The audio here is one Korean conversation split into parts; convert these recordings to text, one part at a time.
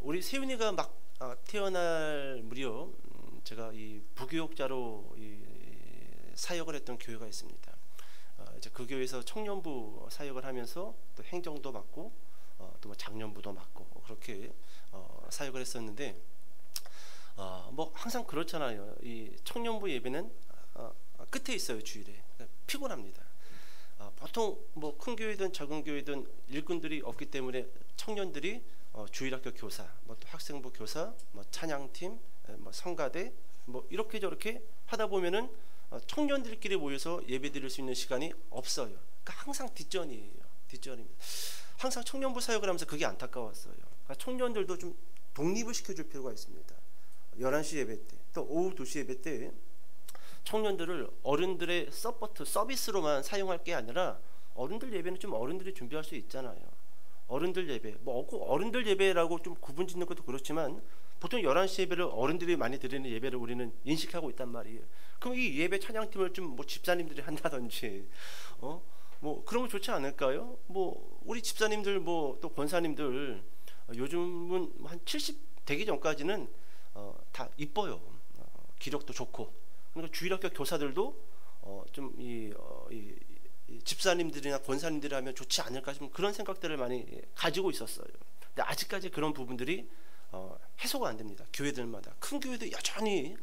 우리 세윤이가 막 태어날 무렵 제가 이 부교육자로 사역을 했던 교회가 있습니다. 이제 그 교회에서 청년부 사역을 하면서 또 행정도 맡고 또 뭐 장년부도 맡고 그렇게 사역을 했었는데 뭐 항상 그렇잖아요. 이 청년부 예배는 끝에 있어요. 주일에 피곤합니다. 보통 뭐 큰 교회든 작은 교회든 일꾼들이 없기 때문에 청년들이 주일학교 교사, 뭐 또 학생부 교사, 뭐 찬양팀, 뭐 성가대, 뭐 이렇게 저렇게 하다 보면은 청년들끼리 모여서 예배 드릴 수 있는 시간이 없어요. 그러니까 항상 뒷전이에요. 뒷전입니다. 항상 청년부 사역을 하면서 그게 안타까웠어요. 그러니까 청년들도 좀 독립을 시켜줄 필요가 있습니다. 11시 예배 때, 또 오후 2시 예배 때 청년들을 어른들의 서포트, 서비스로만 사용할 게 아니라 어른들 예배는 좀 어른들이 준비할 수 있잖아요. 어른들 예배, 뭐 어른들 예배라고 좀 구분 짓는 것도 그렇지만 보통 11시 예배를 어른들이 많이 드리는 예배를 우리는 인식하고 있단 말이에요. 그럼 이 예배 찬양팀을 좀 뭐 집사님들이 한다든지 뭐 그런 거 좋지 않을까요? 뭐 우리 집사님들 뭐 또 권사님들 요즘은 한 70 되기 전까지는 다 이뻐요. 기력도 좋고. 그러니까 주일학교 교사들도 좀 이 집사님들이나 권사님들이 하면 좋지 않을까 싶은 그런 생각들을 많이 가지고 있었어요. 근데 아직까지 그런 부분들이 해소가 안 됩니다. 교회들마다. 큰 교회도 여전히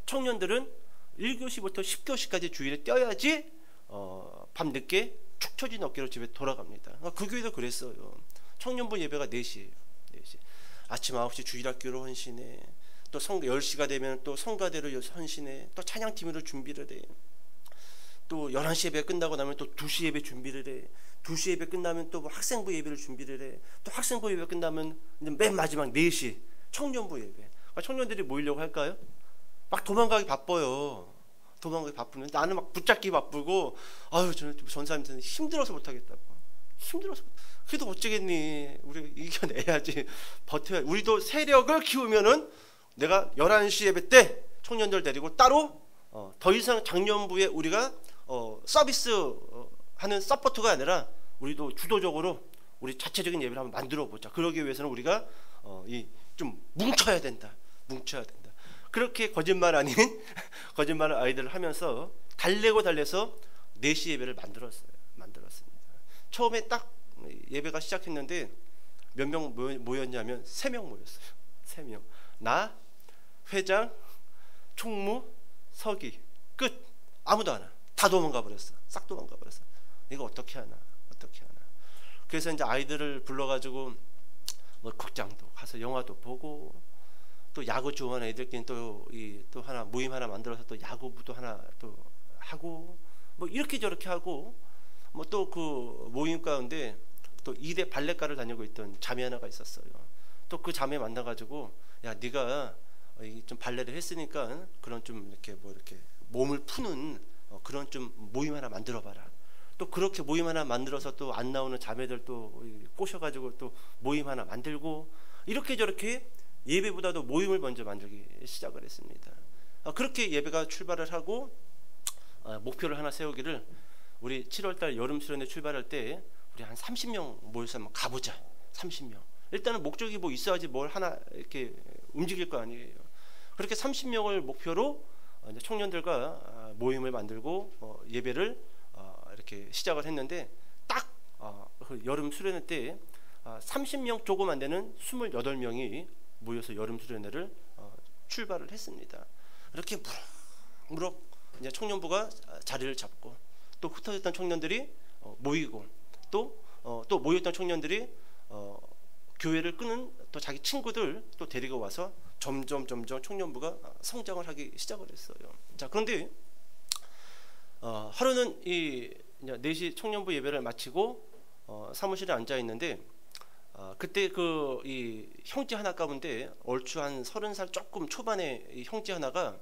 청년들은 1교시부터 10교시까지 주일에 뛰어야지 밤늦게 축 처진 어깨로 집에 돌아갑니다. 그 교회도 그랬어요. 청년부 예배가 4시예요. 4시. 아침 9시 주일학교로 헌신해. 또 10시가 되면 또 성가대로 헌신해. 또 찬양팀으로 준비를 해. 또 11시 예배 끝나고 나면 또 2시 예배 준비를 해. 2시 예배 끝나면 또 학생부 예배를 준비를 해. 또 학생부 예배 끝나면 맨 마지막 4시 청년부 예배. 그러니까 청년들이 모이려고 할까요? 막 도망가기 바빠요. 도망가기 바쁘는데 나는 막 붙잡기 바쁘고 아유 저는 전사님들은 힘들어서 못하겠다고. 힘들어서. 그래도 어쩌겠니. 우리 이겨내야지. 버텨야. 우리도 세력을 키우면은 내가 11시 예배 때 청년들 데리고 따로 더 이상 작년부에 우리가 서비스 하는 서포트가 아니라 우리도 주도적으로 우리 자체적인 예배를 한번 만들어 보자. 그러기 위해서는 우리가 좀 뭉쳐야 된다. 뭉쳐야 된다. 그렇게 거짓말 아닌 거짓말을 아이들을 하면서 달래서 4시 예배를 만들었습니다. 처음에 딱 예배가 시작했는데 몇 명 모였냐면 3명 모였어요. 3명. 나, 회장, 총무, 서기. 끝. 아무도 안 와. 다 도망가 버렸어. 싹 도망가 버렸어. 이거 어떻게 하나. 그래서 이제 아이들을 불러가지고 뭐 극장도 가서 영화도 보고 또 야구 좋아하는 애들끼리 또 하나 모임 하나 만들어서 또 야구부도 하나 또 하고 뭐 이렇게 저렇게 하고 뭐 또 그 모임 가운데 또 2대 발레과를 다니고 있던 자매 하나가 있었어요. 또 그 자매 만나가지고 야 네가 좀 발레를 했으니까 그런 좀 이렇게 뭐 이렇게 몸을 푸는 그런 좀 모임 하나 만들어봐라. 또 그렇게 모임 하나 만들어서 또 안 나오는 자매들 또 꼬셔가지고 또 모임 하나 만들고 이렇게 저렇게 예배보다도 모임을 먼저 만들기 시작을 했습니다. 그렇게 예배가 출발을 하고 목표를 하나 세우기를 우리 7월달 여름 수련회 출발할 때 우리 한 30명 모여서 한번 가보자. 30명. 일단은 목적이 뭐 있어야지 뭘 하나 이렇게 움직일 거 아니에요. 그렇게 30명을 목표로 이제 청년들과 모임을 만들고 예배를 이렇게 시작을 했는데 딱 그 여름 수련회 때 30명 조금 안 되는 28명이 모여서 여름 수련회를 출발을 했습니다. 이렇게 무럭무럭 이제 청년부가 자리를 잡고 또 흩어졌던 청년들이 모이고 또 모였던 청년들이 교회를 끄는 또 자기 친구들 또 데리고 와서 점점 청년부가 성장을 하기 시작을 했어요. 자, 그런데 하루는 이 4시 청년부 예배를 마치고 사무실에 앉아 있는데 그때 이 형제 하나 가운데 얼추 한 30살 조금 초반의 이 형제 하나가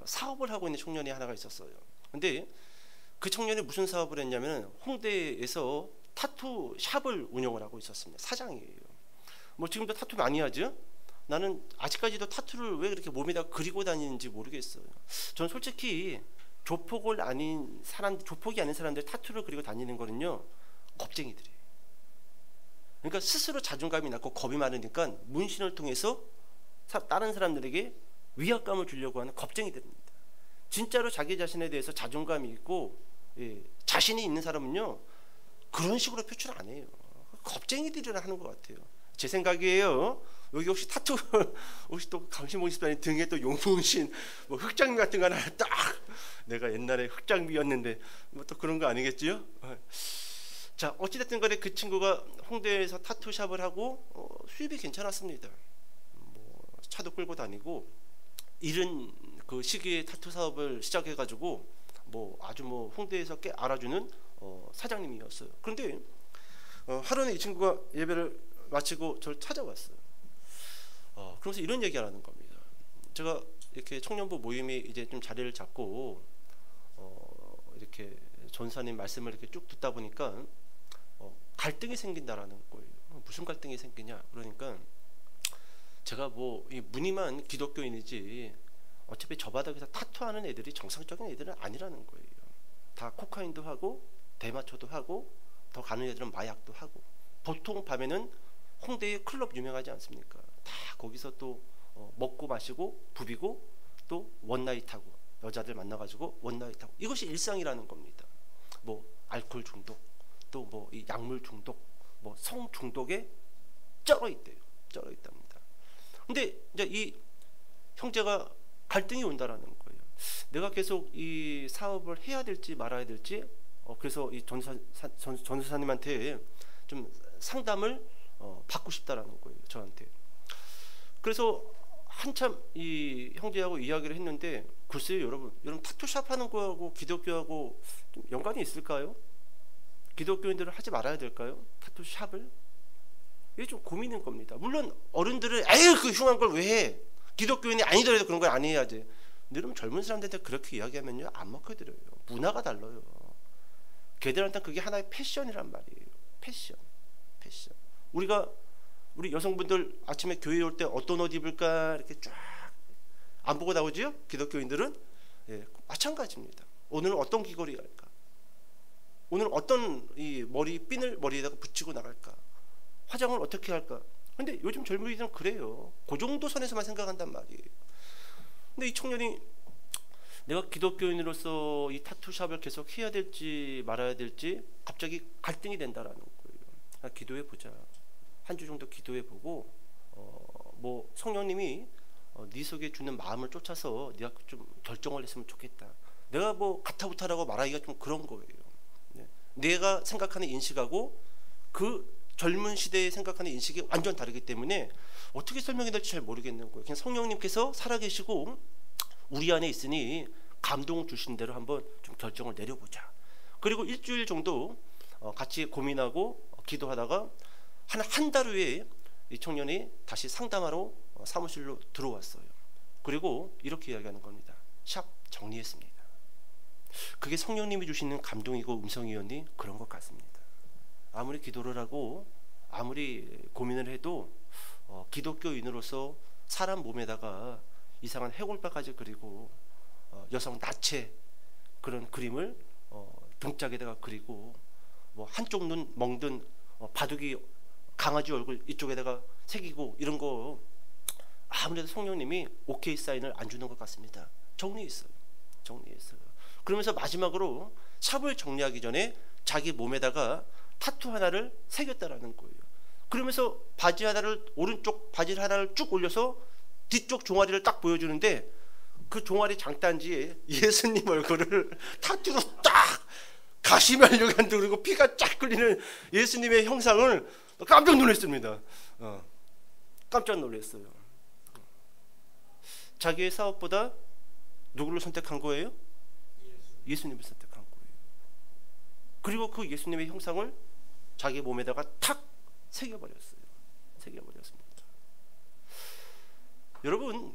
사업을 하고 있는 청년이 하나가 있었어요. 근데 그 청년이 무슨 사업을 했냐면 홍대에서 타투 샵을 운영을 하고 있었습니다. 사장이에요. 뭐 지금도 타투 많이 하죠. 나는 아직까지도 타투를 왜 그렇게 몸에다 그리고 다니는지 모르겠어요. 저는 솔직히 조폭이 아닌 사람들 타투를 그리고 다니는 거는요 겁쟁이들이에요. 그러니까 스스로 자존감이 낮고 겁이 많으니까 문신을 통해서 다른 사람들에게 위압감을 주려고 하는 겁쟁이들입니다. 진짜로 자기 자신에 대해서 자존감이 있고 자신이 있는 사람은요 그런 식으로 표출 안 해요. 겁쟁이들이라 하는 것 같아요. 제 생각이에요. 여기 혹시 타투 혹시 또 강신봉 집사님 등에 또 용문신 뭐 흑장미 같은 거 하나 딱 내가 옛날에 흑장미였는데 뭐 또 그런 거 아니겠지요? 자, 어찌됐든 간에 그 친구가 홍대에서 타투샵을 하고 수입이 괜찮았습니다. 뭐 차도 끌고 다니고 이른 그 시기에 타투 사업을 시작해가지고 뭐 아주 뭐 홍대에서 꽤 알아주는 사장님이었어요. 그런데 하루는 이 친구가 예배를 마치고 저를 찾아왔어요. 그러면서 이런 얘기하는 겁니다. 제가 이렇게 청년부 모임이 이제 좀 자리를 잡고 이렇게 전사님 말씀을 이렇게 쭉 듣다 보니까 갈등이 생긴다라는 거예요. 무슨 갈등이 생기냐? 그러니까 제가 뭐 이 무늬만 기독교인이지 어차피 저 바닥에서 타투하는 애들이 정상적인 애들은 아니라는 거예요. 다 코카인도 하고 대마초도 하고 더 가는 애들은 마약도 하고 보통 밤에는 홍대에 클럽 유명하지 않습니까? 다 거기서 또 먹고 마시고 부비고 또 원나잇하고 여자들 만나가지고 원나잇하고 이것이 일상이라는 겁니다. 뭐 알코올 중독 또 뭐 이 약물 중독 뭐 성 중독에 쩔어 있대요. 쩔어 있답니다. 근데 이제 이 형제가 갈등이 온다라는 거예요. 내가 계속 이 사업을 해야 될지 말아야 될지 그래서 이 전사님한테 좀 상담을 받고 싶다라는 거예요. 저한테. 그래서 한참 이 형제하고 이야기를 했는데 글쎄요 여러분 타투샵 하는 거하고 기독교하고 좀 연관이 있을까요? 기독교인들은 하지 말아야 될까요? 타투샵을? 이게 좀 고민인 겁니다. 물론 어른들은 에휴 그 흉한 걸 왜 해? 기독교인이 아니더라도 그런 걸 안 해야지. 근데 여러분 젊은 사람들한테 그렇게 이야기하면요 안 먹혀들어요. 문화가 달라요. 걔들한테는 그게 하나의 패션이란 말이에요. 패션. 우리 여성분들 아침에 교회 올 때 어떤 옷 입을까 이렇게 쫙 안 보고 나오지요? 기독교인들은 마찬가지입니다. 오늘은 어떤 귀걸이 할까? 오늘 어떤 이 머리 핀을 머리에다가 붙이고 나갈까? 화장을 어떻게 할까? 근데 요즘 젊은이들은 그래요. 그 정도 선에서만 생각한단 말이에요. 근데 이 청년이 내가 기독교인으로서 이 타투샵을 계속 해야 될지 말아야 될지 갑자기 갈등이 된다라는 거예요. 기도해 보자. 한 주 정도 기도해 보고 뭐 성령님이 네 속에 주는 마음을 쫓아서 네가 좀 결정을 했으면 좋겠다. 내가 뭐 가타부타라고 말하기가 좀 그런 거예요. 네. 내가 생각하는 인식하고 그 젊은 시대에 생각하는 인식이 완전 다르기 때문에 어떻게 설명해야 될지 잘 모르겠는 거예요. 그냥 성령님께서 살아계시고 우리 안에 있으니 감동 주신 대로 한번 좀 결정을 내려보자. 그리고 일주일 정도 같이 고민하고 기도하다가 한 달 후에 이 청년이 다시 상담하러 사무실로 들어왔어요. 그리고 이렇게 이야기하는 겁니다. 샵 정리했습니다. 그게 성령님이 주시는 감동이고 음성이었니? 그런 것 같습니다. 아무리 기도를 하고 아무리 고민을 해도 기독교인으로서 사람 몸에다가 이상한 해골바까지 그리고 여성 나체 그런 그림을 등짝에다가 그리고 뭐 한쪽 눈 멍든 바둑이 강아지 얼굴 이쪽에다가 새기고 이런 거 아무래도 성령님이 오케이 사인을 안 주는 것 같습니다. 정리했어요. 그러면서 마지막으로 샵을 정리하기 전에 자기 몸에다가 타투 하나를 새겼다라는 거예요. 그러면서 바지 하나를 오른쪽 바지 하나를 쭉 올려서 뒤쪽 종아리를 딱 보여주는데 그 종아리 장단지에 예수님 얼굴을 타투로 딱 가시면류관도 그리고 피가 쫙 흘리는 예수님의 형상을 깜짝 놀랐습니다. 깜짝 놀랐어요. 자기의 사업보다 누구를 선택한 거예요? 예수님을 선택한 거예요. 그리고 그 예수님의 형상을 자기 몸에다가 탁 새겨버렸어요. 새겨버렸습니다. 여러분,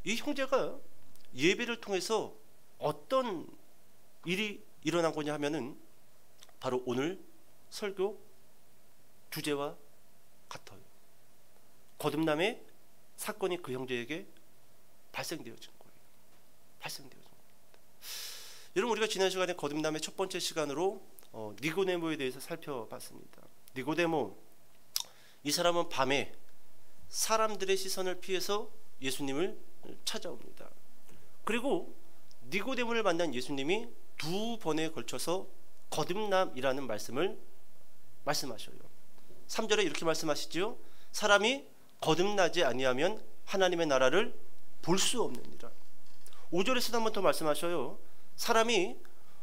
이 형제가 예배를 통해서 어떤 일이 일어난 거냐 하면은 바로 오늘 설교 주제와 같아요. 거듭남의 사건이 그 형제에게 발생되어진 거예요. 발생되어진 겁니다. 여러분, 우리가 지난 시간에 거듭남의 첫 번째 시간으로 니고데모에 대해서 살펴봤습니다. 니고데모, 이 사람은 밤에 사람들의 시선을 피해서 예수님을 찾아옵니다. 그리고 니고데모를 만난 예수님이 두 번에 걸쳐서 거듭남이라는 말씀을 말씀하셔요. 3절에 이렇게 말씀하시죠. 사람이 거듭나지 아니하면 하나님의 나라를 볼 수 없느니라. 5절에서도 한 번 더 말씀하셔요. 사람이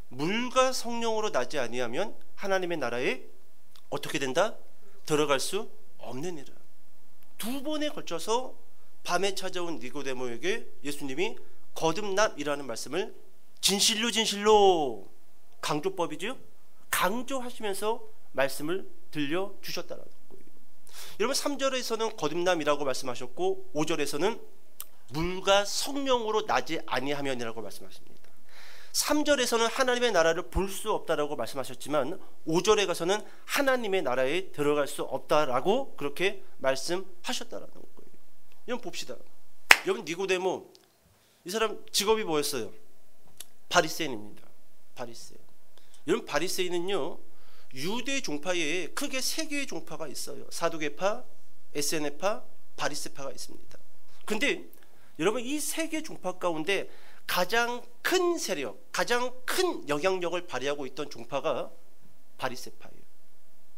물과 성령으로 나지 아니하면 하나님의 나라에 어떻게 된다? 들어갈 수 없느니라. 두 번에 걸쳐서 밤에 찾아온 니고데모에게 예수님이 거듭남이라는 말씀을 진실로 진실로, 강조법이죠, 강조하시면서 말씀을 들려주셨다는 거예요. 여러분 3절에서는 거듭남이라고 말씀하셨고 5절에서는 물과 성령으로 나지 아니하면이라고 말씀하십니다. 3절에서는 하나님의 나라를 볼 수 없다라고 말씀하셨지만 5절에 가서는 하나님의 나라에 들어갈 수 없다라고 그렇게 말씀하셨다라는 거예요. 여러분 봅시다. 여러분 니고데모, 이 사람 직업이 뭐였어요? 바리새인입니다. 바리새인. 여러분 바리새인은요, 유대 종파에 크게 세 개의 종파가 있어요. 사두개파, 에세네파, 바리새파가 있습니다. 근데 여러분 이 세 개 종파 가운데 가장 큰 세력, 가장 큰 영향력을 발휘하고 있던 종파가 바리새파예요.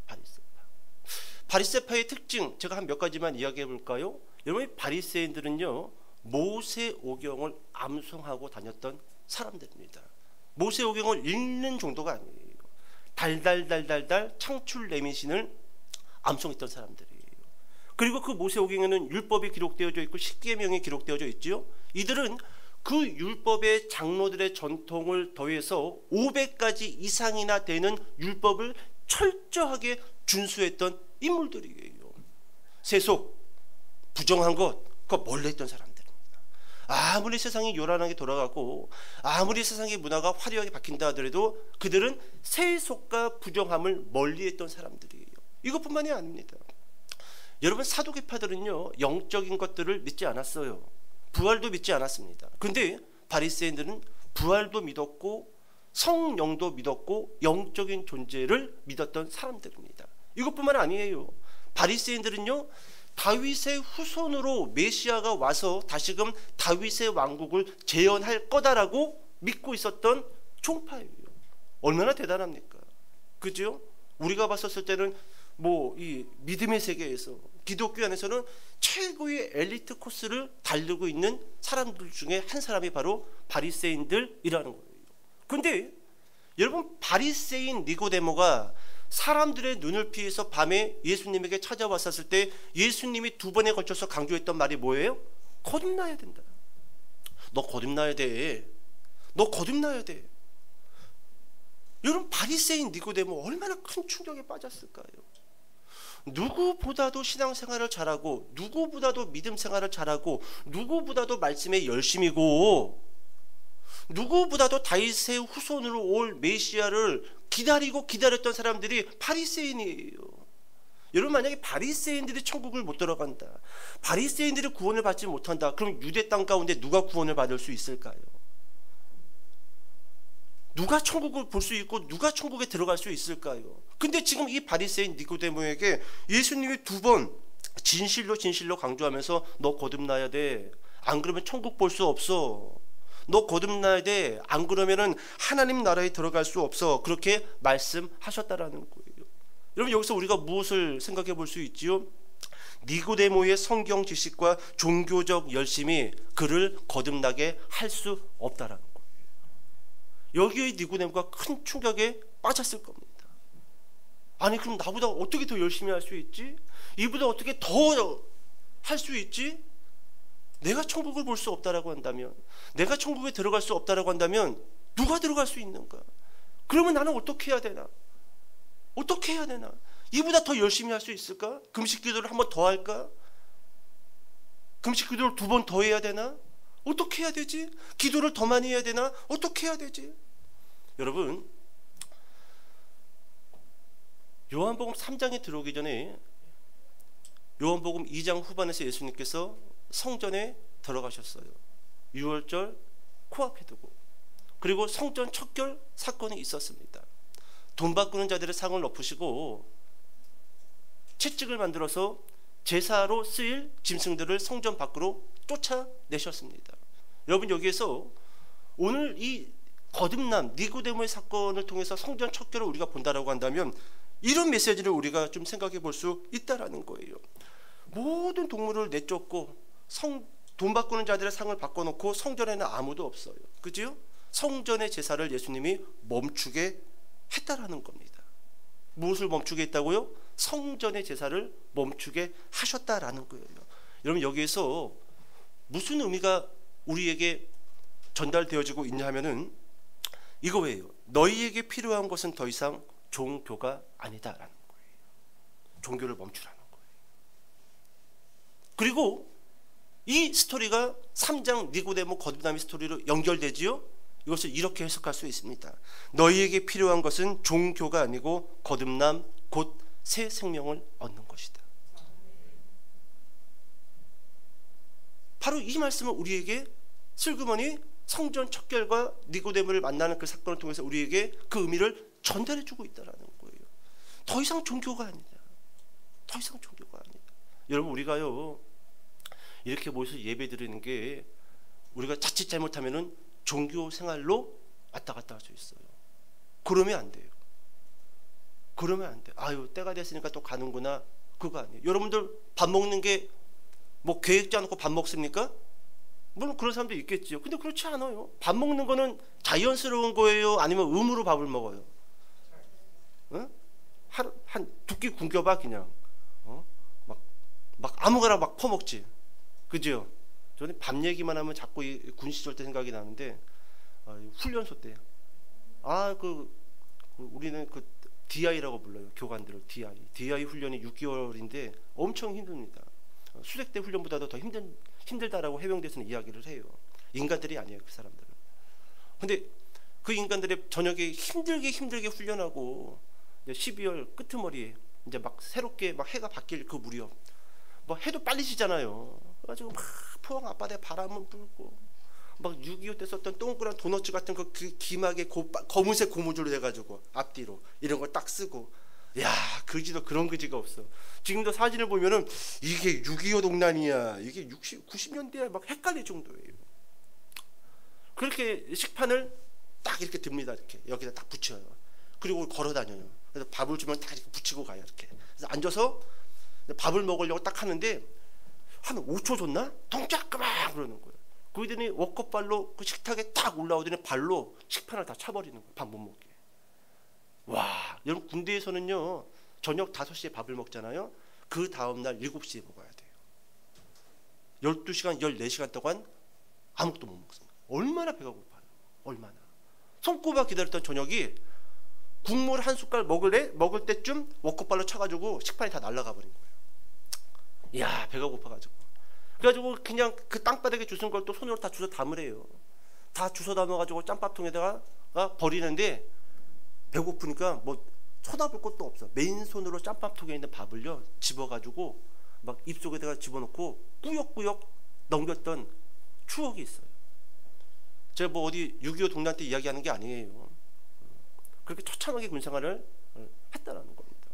바리새파. 바리새파의 특징 제가 한 몇 가지만 이야기해 볼까요? 여러분 바리새인들은요, 모세오경을 암송하고 다녔던 사람들입니다. 모세오경을 읽는 정도가 아니에요. 달달달달달 창출 레미신을 암송했던 사람들이에요. 그리고 그 모세오경에는 율법이 기록되어져 있고 십계명이 기록되어져 있죠. 이들은 그 율법의 장로들의 전통을 더해서 500가지 이상이나 되는 율법을 철저하게 준수했던 인물들이에요. 세속, 부정한 것, 그거 몰래 했던 사람들입니다. 아무리 세상이 요란하게 돌아가고 아무리 세상의 문화가 화려하게 바뀐다 하더라도 그들은 세속과 부정함을 멀리했던 사람들이에요. 이것뿐만이 아닙니다. 여러분 사두개파들은요, 영적인 것들을 믿지 않았어요. 부활도 믿지 않았습니다. 그런데 바리새인들은 부활도 믿었고 성령도 믿었고 영적인 존재를 믿었던 사람들입니다. 이것뿐만 아니에요. 바리새인들은요, 다윗의 후손으로 메시아가 와서 다시금 다윗의 왕국을 재현할 거다라고 믿고 있었던 종파예요. 얼마나 대단합니까? 그죠? 우리가 봤었을 때는 뭐 이 믿음의 세계에서, 기독교 안에서는 최고의 엘리트 코스를 달리고 있는 사람들 중에 한 사람이 바로 바리새인들이라는 거예요. 그런데 여러분 바리새인 니고데모가 사람들의 눈을 피해서 밤에 예수님에게 찾아왔었을 때 예수님이 두 번에 걸쳐서 강조했던 말이 뭐예요? 거듭나야 된다. 너 거듭나야 돼. 너 거듭나야 돼. 여러분 바리새인 니고데모 얼마나 큰 충격에 빠졌을까요? 누구보다도 신앙생활을 잘하고 누구보다도 믿음 생활을 잘하고 누구보다도 말씀에 열심이고 누구보다도 다윗의 후손으로 올 메시아를 기다리고 기다렸던 사람들이 바리새인이에요. 여러분 만약에 바리새인들이 천국을 못 들어간다, 바리새인들이 구원을 받지 못한다, 그럼 유대 땅 가운데 누가 구원을 받을 수 있을까요? 누가 천국을 볼 수 있고 누가 천국에 들어갈 수 있을까요? 근데 지금 이 바리새인 니고데모에게 예수님이 두 번 진실로 진실로 강조하면서 너 거듭나야 돼. 안 그러면 천국 볼 수 없어. 너 거듭나야 돼. 안 그러면은 하나님 나라에 들어갈 수 없어. 그렇게 말씀하셨다라는 거예요. 여러분 여기서 우리가 무엇을 생각해 볼 수 있지요? 니고데모의 성경 지식과 종교적 열심이 그를 거듭나게 할 수 없다라는 거예요. 여기에 니고데모가 큰 충격에 빠졌을 겁니다. 아니 그럼 나보다 어떻게 더 열심히 할 수 있지? 이보다 어떻게 더 할 수 있지? 내가 천국을 볼 수 없다라고 한다면, 내가 천국에 들어갈 수 없다라고 한다면 누가 들어갈 수 있는가? 그러면 나는 어떻게 해야 되나? 어떻게 해야 되나? 이보다 더 열심히 할 수 있을까? 금식 기도를 한 번 더 할까? 금식 기도를 두 번 더 해야 되나? 어떻게 해야 되지? 기도를 더 많이 해야 되나? 어떻게 해야 되지? 여러분 요한복음 3장에 들어오기 전에 요한복음 2장 후반에서 예수님께서 성전에 들어가셨어요. 유월절 코앞에 두고. 그리고 성전 척결 사건이 있었습니다. 돈 바꾸는 자들의 상을 엎으시고 채찍을 만들어서 제사로 쓰일 짐승들을 성전 밖으로 쫓아내셨습니다. 여러분, 여기에서 오늘 이 거듭남 니고데모의 사건을 통해서 성전 척결을 우리가 본다라고 한다면 이런 메시지를 우리가 좀 생각해 볼 수 있다라는 거예요. 모든 동물을 내쫓고 돈 바꾸는 자들의 상을 바꿔놓고 성전에는 아무도 없어요. 그죠? 성전의 제사를 예수님이 멈추게 했다라는 겁니다. 무엇을 멈추게 했다고요? 성전의 제사를 멈추게 하셨다라는 거예요. 여러분, 여기에서 무슨 의미가 우리에게 전달되어지고 있냐 하면은 이거예요. 너희에게 필요한 것은 더 이상 종교가 아니다라는 거예요. 종교를 멈추라는 거예요. 그리고 이 스토리가 3장 니고데모 거듭남의 스토리로 연결되지요. 이것을 이렇게 해석할 수 있습니다. 너희에게 필요한 것은 종교가 아니고 거듭남 곧 새 생명을 얻는 것이다. 바로 이 말씀은 우리에게 슬그머니 성전 척결과 니고데모를 만나는 그 사건을 통해서 우리에게 그 의미를 전달해 주고 있다는 거예요. 더 이상 종교가 아니다. 더 이상 종교가 아니다. 여러분, 우리가요 이렇게 모여서 예배 드리는 게 우리가 자칫 잘못하면은 종교 생활로 왔다 갔다 할 수 있어요. 그러면 안 돼요. 그러면 안 돼. 아유, 때가 됐으니까 또 가는구나. 그거 아니에요. 여러분들 밥 먹는 게 뭐 계획지 않고 밥 먹습니까? 물론 그런 사람도 있겠지요. 근데 그렇지 않아요. 밥 먹는 거는 자연스러운 거예요? 아니면 의무로 밥을 먹어요? 어? 한 두 끼 굶겨봐 그냥. 막 아무거나 막 퍼먹지. 그죠? 저는 밥 얘기만 하면 자꾸 이 군 시절 때 생각이 나는데 훈련소 때 우리는 그 DI라고 불러요. 교관들을 DI 훈련이 6개월인데 엄청 힘듭니다. 수색대 훈련보다도 더 힘들다라고 해병대에서는 이야기를 해요. 인간들이 아니에요, 그 사람들은. 근데 그 인간들의 저녁에 힘들게 훈련하고 12월 끄트머리에 이제 막 새롭게 막 해가 바뀔 그 무렵, 뭐 해도 빨리 지잖아요. 그래가지고 막 포항 앞바다에 바람은 불고 막 6.25 때 썼던 동그란 도너츠 같은 그 기막에 검은색 고무줄로 돼가지고 앞뒤로 이런 걸 딱 쓰고, 야, 그지도 그런 그지가 없어. 지금도 사진을 보면은 이게 6.25 동란이야, 이게 90년대에 막 헷갈릴 정도예요. 그렇게 식판을 딱 이렇게 듭니다. 이렇게 여기다 딱 붙여요. 그리고 걸어 다녀요. 그래서 밥을 주면 딱 이렇게 붙이고 가요. 이렇게. 그래서 앉아서 밥을 먹으려고 딱 하는데 한 5초 줬나? 동작 그만 그러는 거예요. 그러더니 워커발로 그 식탁에 딱 올라오더니 발로 식판을 다 차버리는 거예요. 밥 못 먹게. 와, 여러분, 군대에서는요 저녁 5시에 밥을 먹잖아요. 그 다음날 7시에 먹어야 돼요. 12시간 14시간 동안 아무것도 못 먹습니다. 얼마나 배가 고파요. 얼마나. 손꼽아 기다렸던 저녁이 국물 한 숟갈 먹을 때쯤 워커발로 차가지고 식판이 다 날아가 버린 거예요. 이야, 배가 고파가지고. 그래가지고 그냥 그 땅바닥에 주신 걸 또 손으로 다 주워 담으래요. 다 주워 담아가지고 짬밥통에다가 버리는데 배고프니까 뭐 쳐다볼 것도 없어. 맨손으로 짬밥통에 있는 밥을요 집어가지고 막 입속에다가 집어넣고 꾸역꾸역 넘겼던 추억이 있어요. 제가 뭐 어디 6.25 동란 때 이야기하는 게 아니에요. 그렇게 처참하게 군생활을 했다라는 겁니다.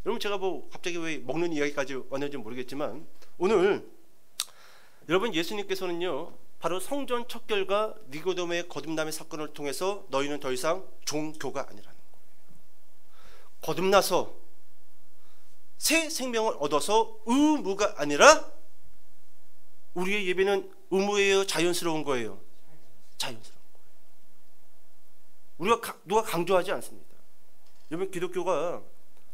여러분, 제가 뭐 갑자기 왜 먹는 이야기까지 왔는지 모르겠지만 오늘 여러분, 예수님께서는요 바로 성전 척결과 니고데모의 거듭남의 사건을 통해서 너희는 더 이상 종교가 아니라는 거예요. 거듭나서 새 생명을 얻어서 의무가 아니라, 우리의 예배는 의무예요, 자연스러운 거예요? 자연스러운 거예요. 우리가 누가 강조하지 않습니다. 여러분, 기독교가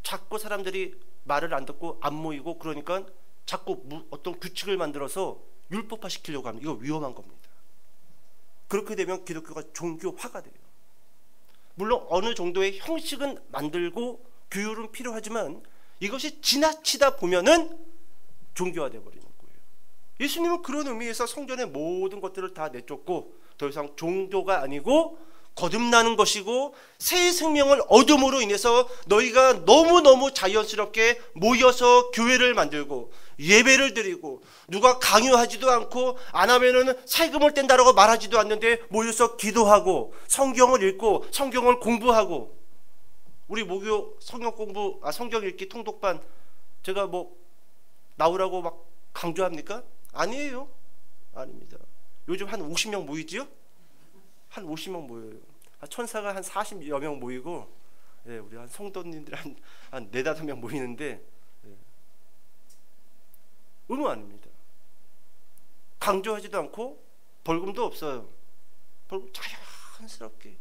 자꾸 사람들이 말을 안 듣고 안 모이고 그러니까 자꾸 어떤 규칙을 만들어서 율법화 시키려고 합니다. 이거 위험한 겁니다. 그렇게 되면 기독교가 종교화가 돼요. 물론 어느 정도의 형식은 만들고 규율은 필요하지만 이것이 지나치다 보면은 종교화돼 버리는 거예요. 예수님은 그런 의미에서 성전의 모든 것들을 다 내쫓고 더 이상 종교가 아니고 거듭나는 것이고 새 생명을 얻음으로 인해서 너희가 너무너무 자연스럽게 모여서 교회를 만들고 예배를 드리고, 누가 강요하지도 않고 안 하면은 살금을 뗀다라고 말하지도 않는데 모여서 기도하고 성경을 읽고 성경을 공부하고, 우리 목요 성경 읽기 통독반 제가 뭐 나오라고 막 강조합니까? 아니에요. 아닙니다. 요즘 한 50명 모이지요? 한 50명 모여요. 천사가 한 40여 명 모이고, 예, 우리 한 성도님들 한 4-5명 모이는데, 예, 의무 아닙니다. 강조하지도 않고 벌금도 없어요. 벌금 자연스럽게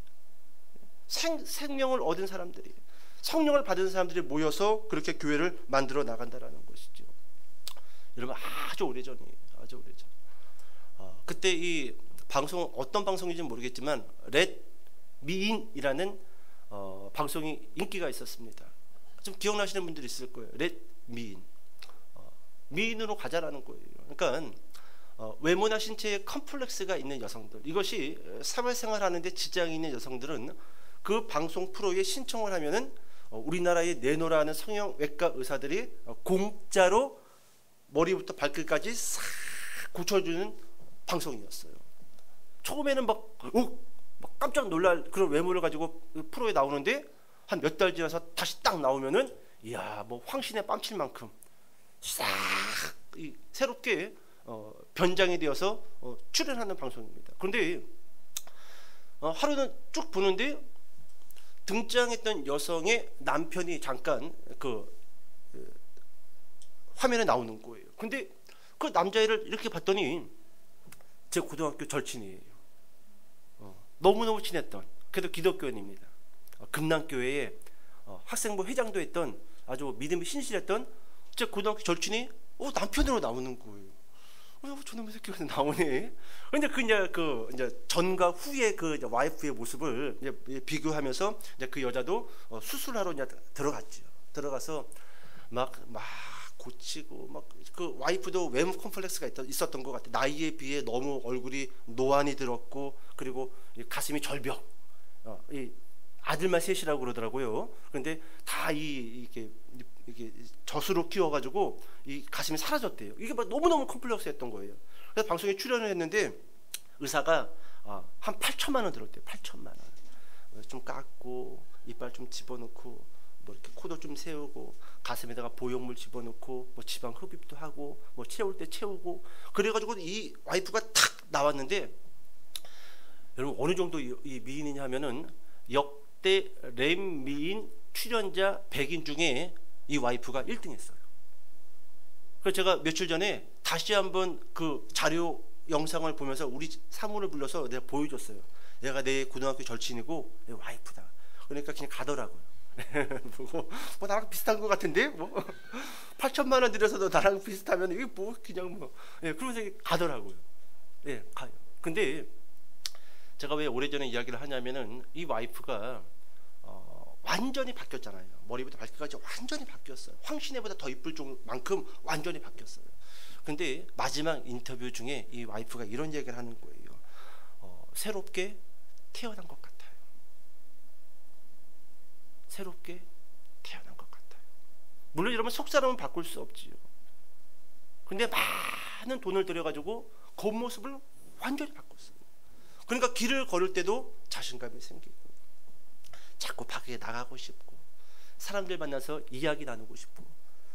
생명을 얻은 사람들이, 성령을 받은 사람들이 모여서 그렇게 교회를 만들어 나간다라는 것이죠. 여러분, 아주 오래전이에요. 아주 오래전. 그때 이 방송, 어떤 방송인지 모르겠지만 렛 미인이라는 방송이 인기가 있었습니다. 좀 기억나시는 분들이 있을 거예요. 렛 미인. 미인으로 가자라는 거예요. 그러니까 외모나 신체에 컴플렉스가 있는 여성들, 이것이 사회생활 하는데 지장이 있는 여성들은 그 방송 프로에 신청을 하면은 우리나라에 내노라는 성형외과 의사들이 공짜로 머리부터 발끝까지 싹 고쳐주는 방송이었어요. 처음에는 막 깜짝 놀랄 그런 외모를 가지고 프로에 나오는데 한 몇 달 지나서 다시 딱 나오면은, 이야, 뭐 황신의 뺨칠 만큼 싹 새롭게 변장이 되어서 출연하는 방송입니다. 그런데 하루는 쭉 보는데 등장했던 여성의 남편이 잠깐 그 화면에 나오는 거예요. 근데 그 남자애를 이렇게 봤더니 제 고등학교 절친이에요. 너무너무 친했던, 그래도 기독교인입니다. 금남교회에 학생부 회장도 했던 아주 믿음이 신실했던 제 고등학교 절친이 남편으로 나오는 거예요. 저놈의 새끼가 나오네. 근데 이제 전과 후의 그 와이프의 모습을 이제 비교하면서 이제 그 여자도 수술하러 이제 들어갔죠. 들어가서 막 고치고 막 그 와이프도 외모 컴플렉스가 있었던 것 같아요. 나이에 비해 너무 얼굴이 노안이 들었고, 그리고 가슴이 절벽. 이 아들만 셋이라고 그러더라고요. 그런데 다 이게 젖으로 키워가지고 이 가슴이 사라졌대요. 이게 막 너무너무 컴플렉스했던 거예요. 그래서 방송에 출연을 했는데 의사가 한 8천만 원 들었대요. 8천만 원. 좀 깎고 이빨 좀 집어넣고 뭐 이렇게 코도 좀 세우고 가슴에다가 보형물 집어넣고 뭐 지방 흡입도 하고 뭐 채울 때 채우고, 그래가지고 이 와이프가 탁 나왔는데, 여러분 어느 정도 이 미인이냐 하면은 역대 램 미인 출연자 100인 중에 이 와이프가 1등했어요. 그래서 제가 며칠 전에 다시 한번 그 자료 영상을 보면서 우리 사모를 불러서 내가 보여줬어요. 얘가 내 고등학교 절친이고 내 와이프다. 그러니까 그냥 가더라고요. 보고 뭐 나랑 비슷한 것 같은데 뭐 8천만 원 들여서도 나랑 비슷하면 이게 뭐 그냥 뭐, 예, 그러면서 가더라고요. 예, 가요. 근데 제가 왜 오래전에 이야기를 하냐면은 이 와이프가 완전히 바뀌었잖아요. 머리부터 발끝까지 완전히 바뀌었어요. 황신애보다 더 이쁠 만큼 완전히 바뀌었어요. 근데 마지막 인터뷰 중에 이 와이프가 이런 얘기를 하는 거예요. 새롭게 태어난 것 같아요. 새롭게 태어난 것 같아요. 물론 여러분 속사람은 바꿀 수 없지요. 근데 많은 돈을 들여가지고 겉모습을 완전히 바꿨어요. 그러니까 길을 걸을 때도 자신감이 생기고, 자꾸 밖에 나가고 싶고, 사람들 만나서 이야기 나누고 싶고.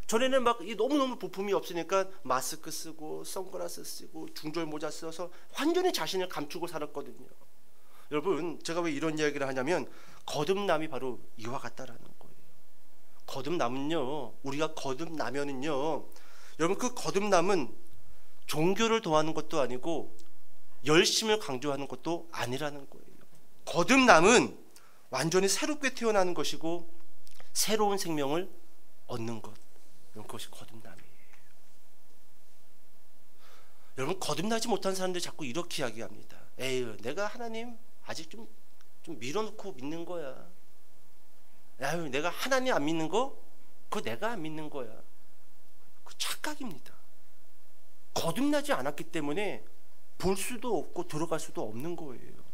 전에는 막 너무너무 부품이 없으니까 마스크 쓰고 선글라스 쓰고 중절 모자 써서 완전히 자신을 감추고 살았거든요. 여러분, 제가 왜 이런 이야기를 하냐면 거듭남이 바로 이와 같다라는 거예요. 거듭남은요, 우리가 거듭나면은요, 여러분 그 거듭남은 종교를 더하는 것도 아니고 열심을 강조하는 것도 아니라는 거예요. 거듭남은 완전히 새롭게 태어나는 것이고 새로운 생명을 얻는 것, 그것이 거듭남이에요. 여러분, 거듭나지 못한 사람들이 자꾸 이렇게 이야기합니다. 에휴, 내가 하나님 아직 좀 밀어놓고 믿는 거야. 에휴, 내가 하나님 안 믿는 거 그거 내가 안 믿는 거야. 그 착각입니다. 거듭나지 않았기 때문에 볼 수도 없고 들어갈 수도 없는 거예요.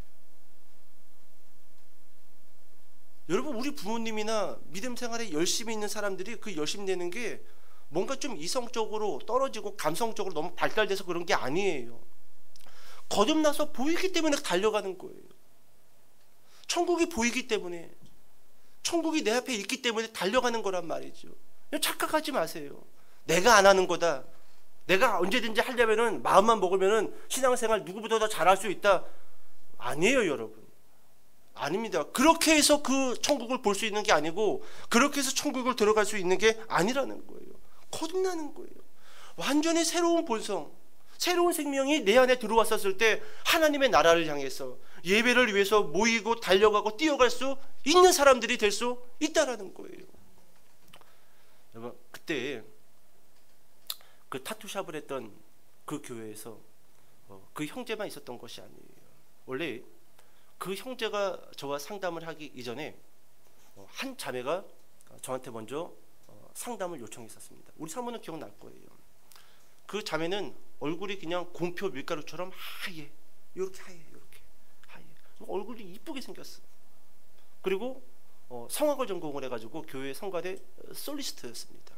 여러분, 우리 부모님이나 믿음 생활에 열심히 있는 사람들이 그 열심히 내는 게 뭔가 좀 이성적으로 떨어지고 감성적으로 너무 발달돼서 그런 게 아니에요. 거듭나서 보이기 때문에 달려가는 거예요. 천국이 보이기 때문에, 천국이 내 앞에 있기 때문에 달려가는 거란 말이죠. 착각하지 마세요. 내가 안 하는 거다. 내가 언제든지 하려면은 마음만 먹으면은 신앙생활 누구보다 더 잘할 수 있다. 아니에요, 여러분. 아닙니다. 그렇게 해서 그 천국을 볼 수 있는 게 아니고, 그렇게 해서 천국을 들어갈 수 있는 게 아니라는 거예요. 거듭나는 거예요. 완전히 새로운 본성, 새로운 생명이 내 안에 들어왔었을 때 하나님의 나라를 향해서 예배를 위해서 모이고 달려가고 뛰어갈 수 있는 사람들이 될 수 있다라는 거예요. 여러분, 그때 그 타투샵을 했던 그 교회에서 그 형제만 있었던 것이 아니에요. 원래 그 형제가 저와 상담을 하기 이전에 한 자매가 저한테 먼저 상담을 요청했었습니다. 우리 사모는 기억날 거예요. 그 자매는 얼굴이 그냥 곰표 밀가루처럼 하얘, 이렇게 하얘, 이렇게 하얘. 얼굴이 이쁘게 생겼어. 그리고 성악을 전공을 해가지고 교회 성가대 솔리스트였습니다.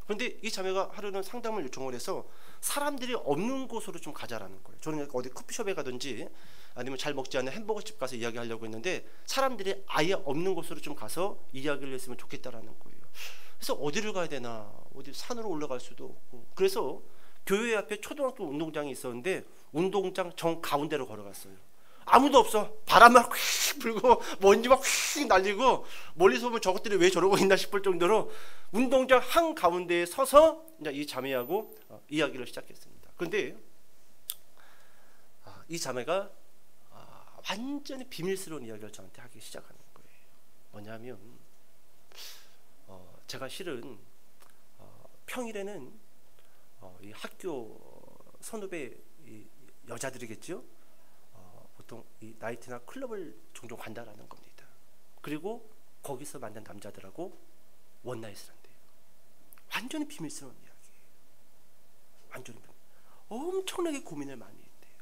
그런데 이 자매가 하루는 상담을 요청을 해서 사람들이 없는 곳으로 좀 가자라는 거예요. 저는 어디 커피숍에 가든지 아니면 잘 먹지 않는 햄버거집 가서 이야기하려고 했는데 사람들이 아예 없는 곳으로 좀 가서 이야기를 했으면 좋겠다라는 거예요. 그래서 어디를 가야 되나, 어디 산으로 올라갈 수도 없고, 그래서 교회 앞에 초등학교 운동장이 있었는데 운동장 정 가운데로 걸어갔어요. 아무도 없어. 바람만 휙 불고 먼지 막 휙 날리고 멀리서 보면 저것들이 왜 저러고 있나 싶을 정도로 운동장 한 가운데에 서서 이제 이 자매하고 이야기를 시작했습니다. 그런데 이 자매가 완전히 비밀스러운 이야기를 저한테 하기 시작하는 거예요. 뭐냐면 제가 실은 평일에는 이 학교 선후배 여자들이겠죠. 보통 이 나이트나 클럽을 종종 간다라는 겁니다. 그리고 거기서 만난 남자들하고 원나잇을 한대요. 완전히 비밀스러운 이야기예요. 완전히 엄청나게 고민을 많이 했대요.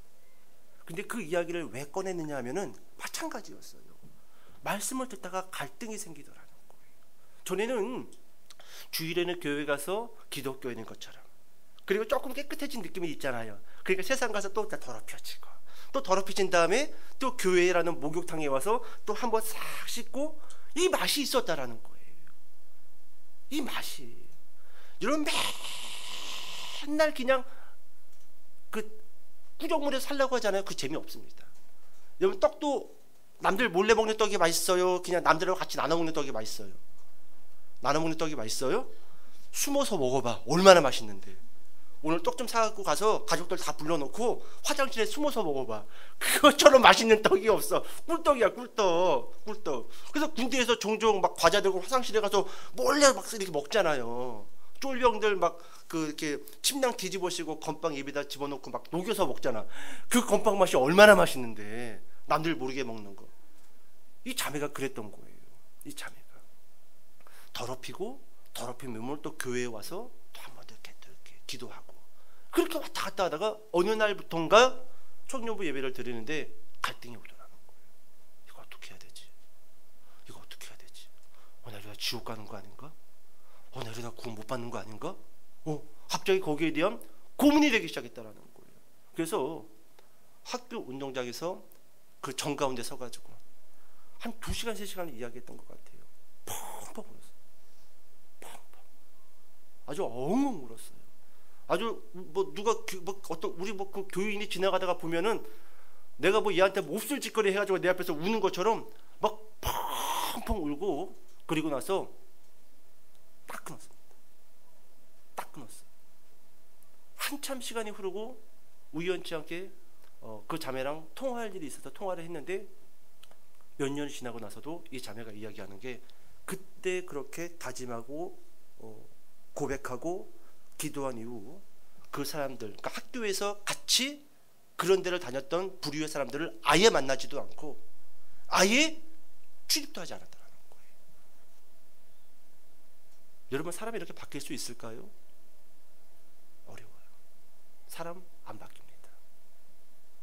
근데 그 이야기를 왜 꺼냈느냐 하면은 마찬가지였어요. 말씀을 듣다가 갈등이 생기더라는 거예요. 전에는 주일에는 교회 가서 기독교인인 것처럼, 그리고 조금 깨끗해진 느낌이 있잖아요. 그러니까 세상 가서 또 더럽혀지고, 또 더럽혀진 다음에 또 교회라는 목욕탕에 와서 또 한번 싹 씻고, 이 맛이 있었다라는 거예요. 이 맛이. 여러분, 맨날 그냥 그 구정물에 살려고 하잖아요. 그 재미없습니다. 여러분, 떡도 남들 몰래 먹는 떡이 맛있어요? 그냥 남들하고 같이 나눠 먹는 떡이 맛있어요? 나눠 먹는 떡이 맛있어요? 숨어서 먹어봐. 얼마나 맛있는데. 오늘 떡 좀 사갖고 가서 가족들 다 불러놓고 화장실에 숨어서 먹어봐. 그것처럼 맛있는 떡이 없어. 꿀떡이야, 꿀떡. 꿀떡. 그래서 군대에서 종종 막 과자 들고 화장실에 가서 몰래 막 이렇게 먹잖아요. 쫄병들 막 그 이렇게 침낭 뒤집어쓰고 건빵 입에다 집어넣고 막 녹여서 먹잖아. 그 건빵 맛이 얼마나 맛있는데, 남들 모르게 먹는 거. 이 자매가 그랬던 거예요. 이 자매가 더럽히고, 더럽힌 몸을 또 교회에 와서 또 한 번 이렇게 기도하고, 그렇게 왔다 갔다 하다가 어느 날부턴가 청년부 예배를 드리는데 갈등이 오더라는 거예요. 이거 어떻게 해야 되지? 이거 어떻게 해야 되지? 내가 지옥 가는 거 아닌가? 내가 구원 못 받는 거 아닌가? 갑자기 거기에 대한 고민이 되기 시작했다라는 거예요. 그래서 학교 운동장에서 그 정가운데 서가지고 한 2시간, 3시간을 이야기했던 것 같아요. 펑펑 울었어요. 펑펑. 아주 엉엉 울었어요. 아주 누가 어떤 우리 그 교인이 지나가다가 보면은 내가 얘한테 몹쓸 짓거리 해가지고 내 앞에서 우는 것처럼 막 펑펑 울고, 그리고 나서 딱 끊었습니다. 딱 끊었어요. 한참 시간이 흐르고 우연치 않게 그 자매랑 통화할 일이 있어서 통화를 했는데, 몇 년이 지나고 나서도 이 자매가 이야기하는 게, 그때 그렇게 다짐하고 고백하고 기도한 이후 그 사람들, 그러니까 학교에서 같이 그런 데를 다녔던 부류의 사람들을 아예 만나지도 않고 아예 출입도 하지 않았다는 거예요. 여러분, 사람이 이렇게 바뀔 수 있을까요? 어려워요. 사람 안 바뀝니다.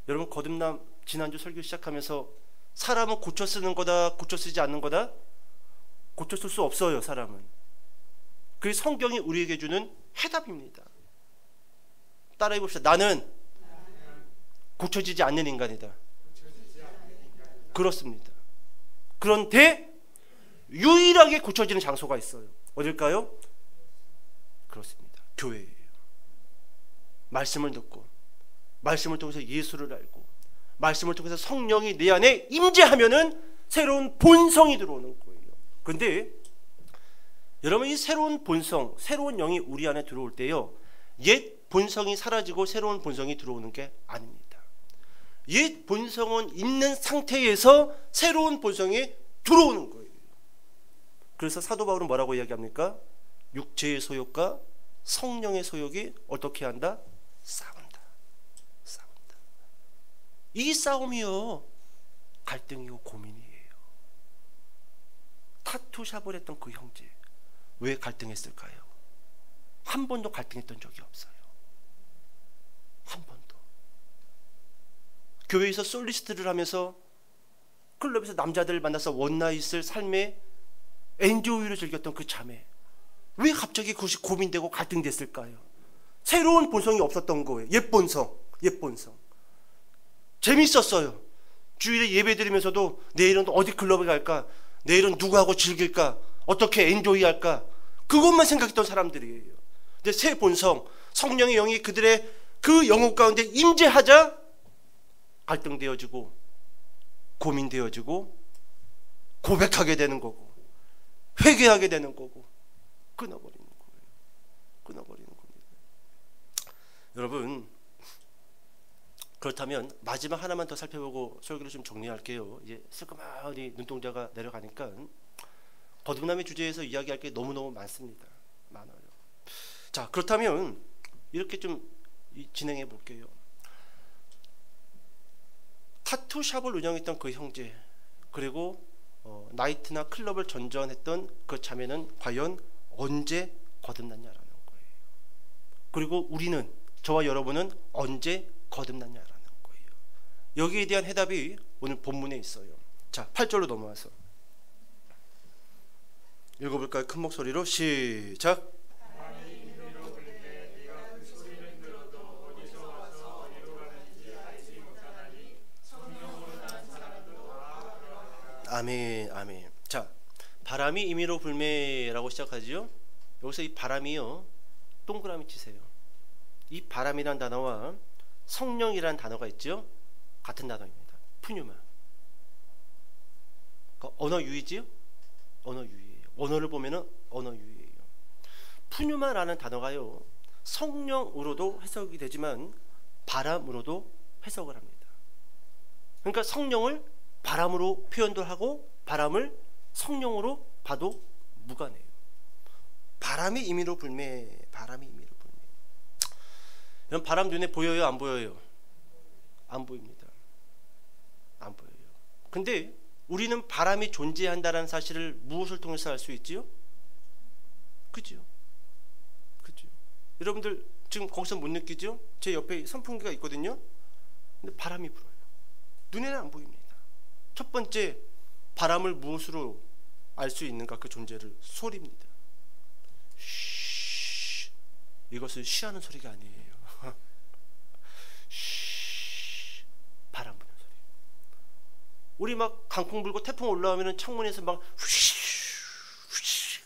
여러분, 거듭남 지난주 설교 시작하면서 사람은 고쳐 쓰는 거다, 고쳐 쓰지 않는 거다? 고쳐 쓸 수 없어요. 사람은. 그게 성경이 우리에게 주는 해답입니다. 따라해 봅시다. 나는 고쳐지지 않는 인간이다. 그렇습니다. 그런데 유일하게 고쳐지는 장소가 있어요. 어딜까요? 그렇습니다. 교회예요. 말씀을 듣고 말씀을 통해서 예수를 알고 말씀을 통해서 성령이 내 안에 임재하면은 새로운 본성이 들어오는 거예요. 그런데 여러분, 이 새로운 본성, 새로운 영이 우리 안에 들어올 때요, 옛 본성이 사라지고 새로운 본성이 들어오는 게 아닙니다. 옛 본성은 있는 상태에서 새로운 본성이 들어오는 거예요. 그래서 사도 바울은 뭐라고 이야기합니까? 육체의 소욕과 성령의 소욕이 어떻게 한다? 싸운다. 싸운다. 이 싸움이요, 갈등이고 고민이에요. 타투샵을 했던 그 형제, 왜 갈등했을까요? 한 번도 갈등했던 적이 없어요. 한 번도. 교회에서 솔리스트를 하면서 클럽에서 남자들을 만나서 원나잇을 삶의 엔조이를 즐겼던 그 자매, 왜 갑자기 그것이 고민되고 갈등됐을까요? 새로운 본성이 없었던 거예요. 옛 본성. 재밌었어요. 주일에 예배 드리면서도 내일은 어디 클럽에 갈까? 내일은 누구하고 즐길까? 어떻게 엔조이할까? 그것만 생각했던 사람들이에요. 근데 새 본성, 성령의 영이 그들의 그 영혼 가운데 임재하자 갈등되어지고 고민되어지고 고백하게 되는 거고 회개하게 되는 거고 끊어버리는 거예요. 끊어버리는 겁니다. 여러분, 그렇다면 마지막 하나만 더 살펴보고 설교를 좀 정리할게요. 이제 슬그머니 눈동자가 내려가니까 거듭남의 주제에서 이야기할 게 너무너무 많습니다. 많아요. 자, 그렇다면 이렇게 좀 진행해 볼게요. 타투샵을 운영했던 그 형제, 그리고 나이트나 클럽을 전전했던 그 자매는 과연 언제 거듭났냐라는 거예요. 그리고 우리는, 저와 여러분은 언제 거듭났냐라는 거예요. 여기에 대한 해답이 오늘 본문에 있어요. 자, 8절로 넘어와서 읽어볼까요? 큰 목소리로 시작. 아멘, 아멘. 자, 바람이 임의로 불매라고 시작하죠. 여기서 이 바람이요, 동그라미 치세요. 이 바람이란 단어와 성령이란 단어가 있죠. 같은 단어입니다. 푸뉴마. 그러니까 언어 유희지요? 언어 유희예요. 언어를 보면은 언어 유희예요. 푸뉴마라는 단어가요, 성령으로도 해석이 되지만 바람으로도 해석을 합니다. 그러니까 성령을 바람으로 표현도 하고 바람을 성령으로 봐도 무관해요. 바람이 임의로 불매, 바람이 임의로 불매. 여러분, 바람 눈에 보여요, 안 보여요? 안 보입니다. 안 보여요. 근데 우리는 바람이 존재한다는 사실을 무엇을 통해서 알 수 있지요? 그죠? 그죠? 여러분들 지금 거기서 못 느끼죠? 제 옆에 선풍기가 있거든요. 근데 바람이 불어요. 눈에는 안 보입니다. 첫 번째, 바람을 무엇으로 알 수 있는가? 그 존재를 소리입니다. 쉬, 이것은 쉬하는 소리가 아니에요. 쉬, 바람 부는 소리. 우리 막 강풍 불고 태풍 올라오면 창문에서 막 휘쉬, 휘쉬.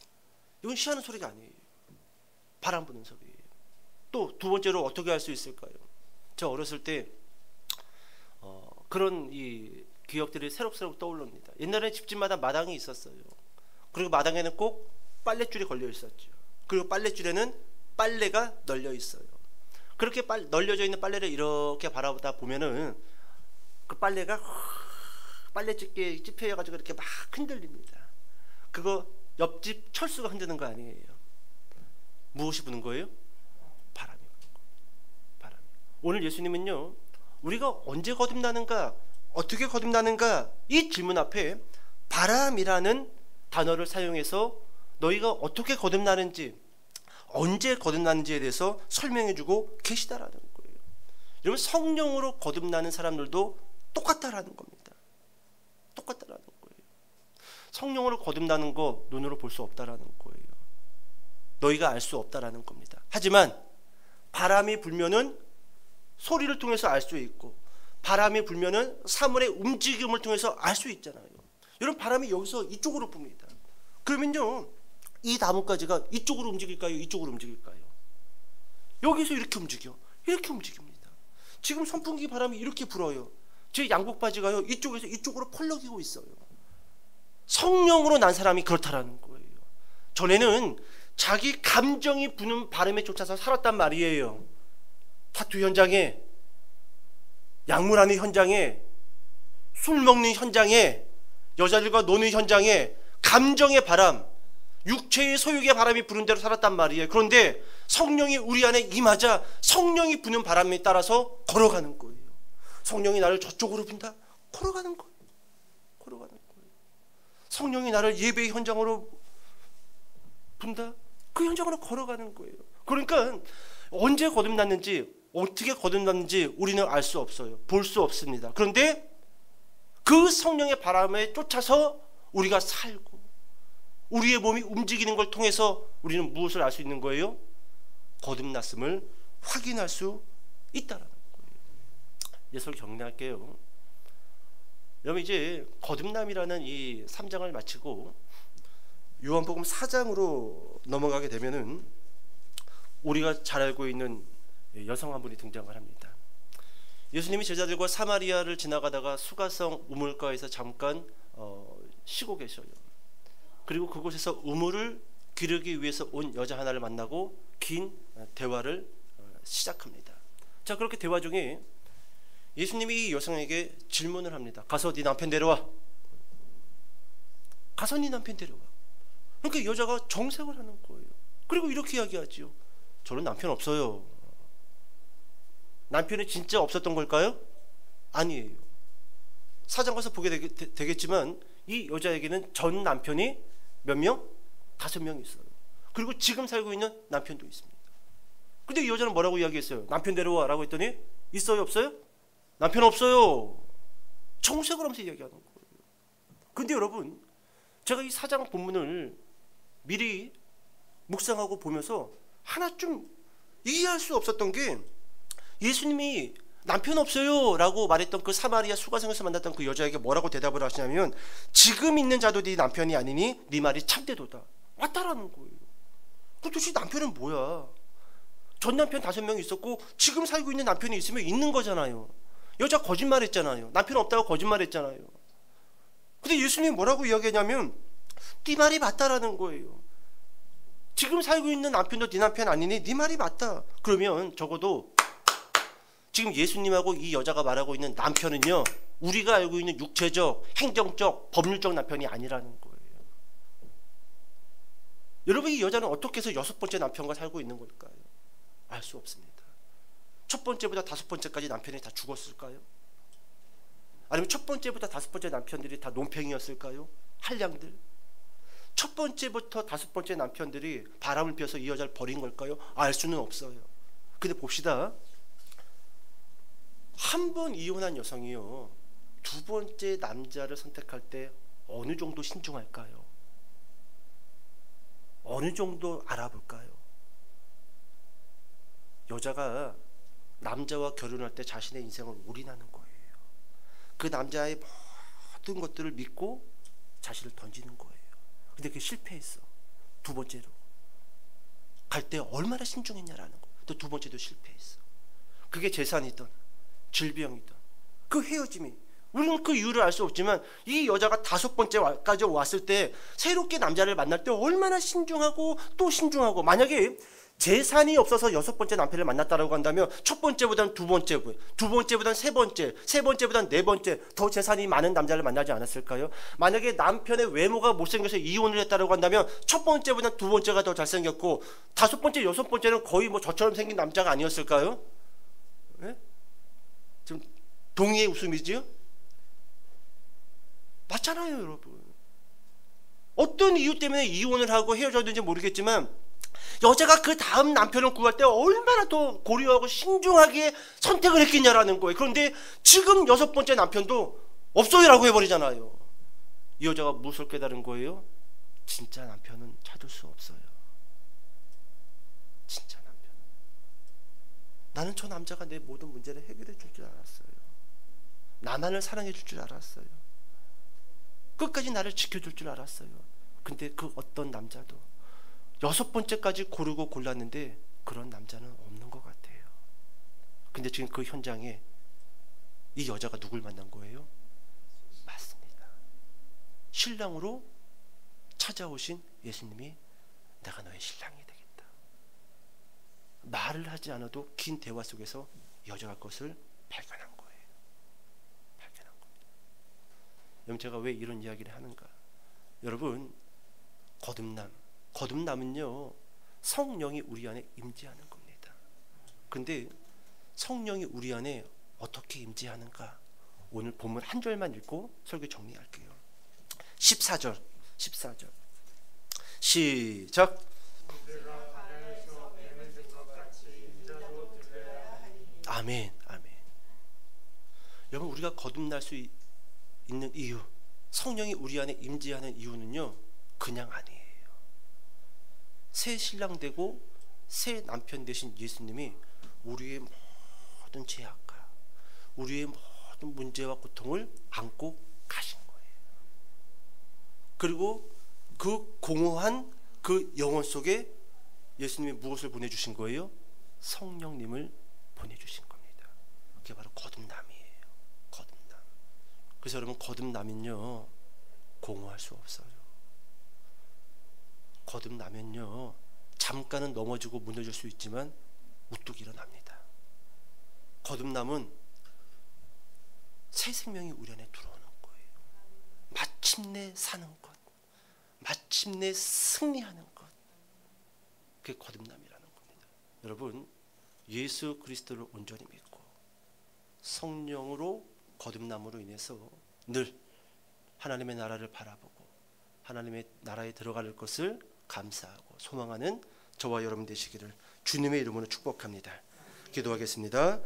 이건 쉬하는 소리가 아니에요. 바람 부는 소리예요. 또 두 번째로 어떻게 알 수 있을까요? 저 어렸을 때 그런 이 기억들이 새록새록 떠오릅니다. 옛날에 집집마다 마당이 있었어요. 그리고 마당에는 꼭 빨랫줄이 걸려 있었죠. 그리고 빨랫줄에는 빨래가 널려 있어요. 그렇게 널려져 있는 빨래를 이렇게 바라보다 보면은 그 빨래가 빨래집게 찝혀가지고 이렇게 막 흔들립니다. 그거 옆집 철수가 흔드는 거 아니에요. 무엇이 부는 거예요? 바람이 부는 거예요. 바람이. 오늘 예수님은요, 우리가 언제 거듭나는가, 어떻게 거듭나는가, 이 질문 앞에 바람이라는 단어를 사용해서 너희가 어떻게 거듭나는지, 언제 거듭나는지에 대해서 설명해주고 계시다라는 거예요. 여러분, 성령으로 거듭나는 사람들도 똑같다라는 겁니다. 똑같다라는 거예요. 성령으로 거듭나는 거 눈으로 볼 수 없다라는 거예요. 너희가 알 수 없다라는 겁니다. 하지만 바람이 불면은 소리를 통해서 알 수 있고, 바람이 불면은 사물의 움직임을 통해서 알 수 있잖아요. 여러분, 바람이 여기서 이쪽으로 붑니다. 그러면요, 이 나뭇가지가 이쪽으로 움직일까요? 이쪽으로 움직일까요? 여기서 이렇게 움직여. 이렇게 움직입니다. 지금 선풍기 바람이 이렇게 불어요. 제 양복 바지가요, 이쪽에서 이쪽으로 펄럭이고 있어요. 성령으로 난 사람이 그렇다라는 거예요. 전에는 자기 감정이 부는 바람에 쫓아서 살았단 말이에요. 타투 현장에, 약물하는 현장에, 술 먹는 현장에, 여자들과 노는 현장에 감정의 바람, 육체의 소욕의 바람이 부는 대로 살았단 말이에요. 그런데 성령이 우리 안에 임하자 성령이 부는 바람에 따라서 걸어가는 거예요. 성령이 나를 저쪽으로 분다? 걸어가는 거예요. 걸어가는 거예요. 성령이 나를 예배의 현장으로 분다? 그 현장으로 걸어가는 거예요. 그러니까 언제 거듭났는지, 어떻게 거듭났는지 우리는 알 수 없어요. 볼 수 없습니다. 그런데 그 성령의 바람에 쫓아서 우리가 살고 우리의 몸이 움직이는 걸 통해서 우리는 무엇을 알 수 있는 거예요? 거듭났음을 확인할 수 있다라는 거예요. 예설 정리할게요. 여러분, 이제 거듭남이라는 이 3장을 마치고 요한복음 4장으로 넘어가게 되면은 우리가 잘 알고 있는 여성 한 분이 등장을 합니다. 예수님이 제자들과 사마리아를 지나가다가 수가성 우물가에서 잠깐 쉬고 계셔요. 그리고 그곳에서 우물을 기르기 위해서 온 여자 하나를 만나고 긴 대화를 시작합니다. 자, 그렇게 대화 중에 예수님이 이 여성에게 질문을 합니다. 가서 네 남편 데려와. 가서 네 남편 데려와. 그러니까 여자가 정색을 하는 거예요. 그리고 이렇게 이야기하지요. 저는 남편 없어요. 남편이 진짜 없었던 걸까요? 아니에요. 사장 가서 보게 되겠지만 이 여자에게는 전 남편이 몇 명? 5명 있어요. 그리고 지금 살고 있는 남편도 있습니다. 근데 이 여자는 뭐라고 이야기했어요? 남편 데려와 라고 했더니 있어요? 없어요? 남편 없어요. 정색을 하면서 이야기하는 거예요. 근데 여러분, 제가 이 4장 본문을 미리 묵상하고 보면서 하나 좀 이해할 수 없었던 게, 예수님이 남편 없어요 라고 말했던 그 사마리아 수가성에서 만났던 그 여자에게 뭐라고 대답을 하시냐면, 지금 있는 자도 네 남편이 아니니 네 말이 참되도다. 왔다라는 거예요. 그 도대체 남편은 뭐야? 전 남편 5명 있었고 지금 살고 있는 남편이 있으면 있는 거잖아요. 여자 거짓말했잖아요. 남편 없다고 거짓말했잖아요. 근데 예수님이 뭐라고 이야기하냐면 네 말이 맞다라는 거예요. 지금 살고 있는 남편도 네 남편 아니니 네 말이 맞다. 그러면 적어도 지금 예수님하고 이 여자가 말하고 있는 남편은요, 우리가 알고 있는 육체적, 행정적, 법률적 남편이 아니라는 거예요. 여러분, 이 여자는 어떻게 해서 6번째 남편과 살고 있는 걸까요? 알 수 없습니다. 첫 번째보다 5번째까지 남편이 다 죽었을까요? 아니면 첫 번째부터 5번째 남편들이 다 논팽이였을까요? 한량들? 첫 번째부터 5번째 남편들이 바람을 피워서 이 여자를 버린 걸까요? 알 수는 없어요. 근데 봅시다. 한 번 이혼한 여성이요, 2번째 남자를 선택할 때 어느 정도 신중할까요? 어느 정도 알아볼까요? 여자가 남자와 결혼할 때 자신의 인생을 올인하는 거예요. 그 남자의 모든 것들을 믿고 자신을 던지는 거예요. 근데 그게 실패했어. 2번째로 갈 때 얼마나 신중했냐라는 거. 또 2번째도 실패했어. 그게 재산이든 질병이든 그 헤어짐이, 우리는 그 이유를 알 수 없지만 이 여자가 5번째까지 왔을 때 새롭게 남자를 만날 때 얼마나 신중하고 또 신중하고, 만약에 재산이 없어서 6번째 남편을 만났다라고 한다면 첫 번째보다는 2번째, 2번째보다는 3번째, 3번째보다는 4번째 더 재산이 많은 남자를 만나지 않았을까요? 만약에 남편의 외모가 못생겨서 이혼을 했다라고 한다면 첫 번째보다는 2번째가 더 잘생겼고 5번째, 6번째는 거의 뭐 저처럼 생긴 남자가 아니었을까요? 네? 지금 동의의 웃음이지요? 맞잖아요, 여러분. 어떤 이유 때문에 이혼을 하고 헤어졌는지 모르겠지만 여자가 그 다음 남편을 구할 때 얼마나 더 고려하고 신중하게 선택을 했겠냐라는 거예요. 그런데 지금 6번째 남편도 없어요 라고 해버리잖아요. 이 여자가 무엇을 깨달은 거예요? 진짜 남편은 찾을 수 없어요. 진짜 남편. 나는 저 남자가 내 모든 문제를 해결해 줄 줄 알았어요. 나만을 사랑해 줄 줄 알았어요. 끝까지 나를 지켜줄 줄 알았어요. 근데 그 어떤 남자도 6번째까지 고르고 골랐는데 그런 남자는 없는 것 같아요. 근데 지금 그 현장에 이 여자가 누굴 만난 거예요? 맞습니다. 신랑으로 찾아오신 예수님이 내가 너의 신랑이 되겠다. 말을 하지 않아도 긴 대화 속에서 여자가 그것을 발견한 거예요. 발견한 겁니다. 여러분, 제가 왜 이런 이야기를 하는가? 여러분, 거듭남은요 성령이 우리 안에 임재하는 겁니다. 근데 성령이 우리 안에 어떻게 임재하는가? 오늘 본문 한 절만 읽고 설교 정리할게요. 14절 시작. 아멘. 여러분, 우리가 거듭날 수 있는 이유, 성령이 우리 안에 임재하는 이유는요 그냥 아니에요. 새 신랑 되고 새 남편 되신 예수님이 우리의 모든 죄악과 우리의 모든 문제와 고통을 안고 가신 거예요. 그리고 그 공허한 그 영혼 속에 예수님이 무엇을 보내주신 거예요? 성령님을 보내주신 겁니다. 그게 바로 거듭남이에요. 거듭남. 그래서 여러분, 거듭나면요 공허할 수 없어요. 거듭나면요 잠깐은 넘어지고 무너질 수 있지만 우뚝 일어납니다. 거듭남은 새 생명이 우리 안에 들어오는 거예요. 마침내 사는 것, 마침내 승리하는 것, 그게 거듭남이라는 겁니다. 여러분, 예수 그리스도를 온전히 믿고 성령으로 거듭남으로 인해서 늘 하나님의 나라를 바라보고 하나님의 나라에 들어갈 것을 감사하고 소망하는 저와 여러분 되시기를 주님의 이름으로 축복합니다. 기도하겠습니다.